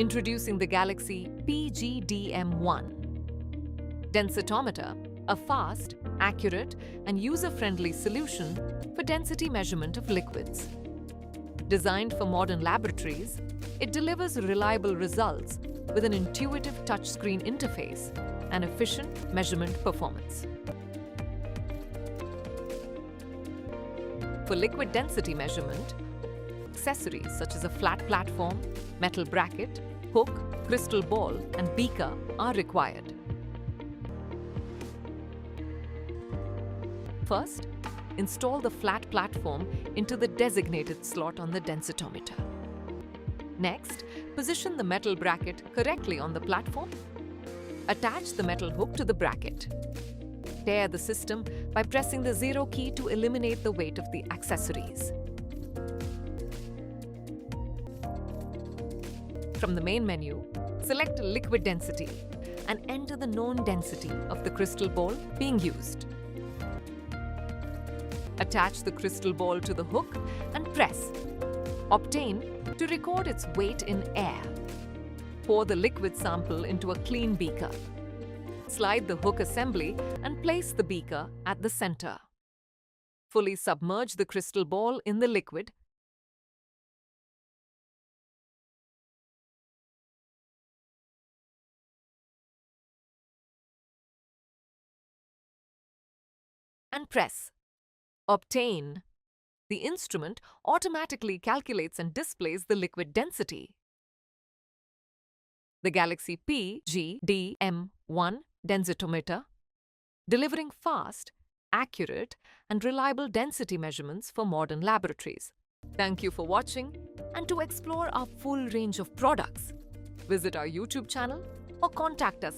Introducing the Galaxy PG-DM1 Densitometer, a fast, accurate, and user-friendly solution for density measurement of liquids. Designed for modern laboratories, it delivers reliable results with an intuitive touchscreen interface and efficient measurement performance. For liquid density measurement, accessories such as a flat platform, metal bracket, hook, crystal ball, and beaker are required. First, install the flat platform into the designated slot on the densitometer. Next, position the metal bracket correctly on the platform. Attach the metal hook to the bracket. Tare the system by pressing the 0 key to eliminate the weight of the accessories. From the main menu, select liquid density and enter the known density of the crystal ball being used. Attach the crystal ball to the hook and press. Obtain to record its weight in air. Pour the liquid sample into a clean beaker. Slide the hook assembly and place the beaker at the center. Fully submerge the crystal ball in the liquid. And press. Obtain. The instrument automatically calculates and displays the liquid density. The Galaxy PG-DM1 Densitometer, delivering fast, accurate, and reliable density measurements for modern laboratories. Thank you for watching, and to explore our full range of products, visit our YouTube channel or contact us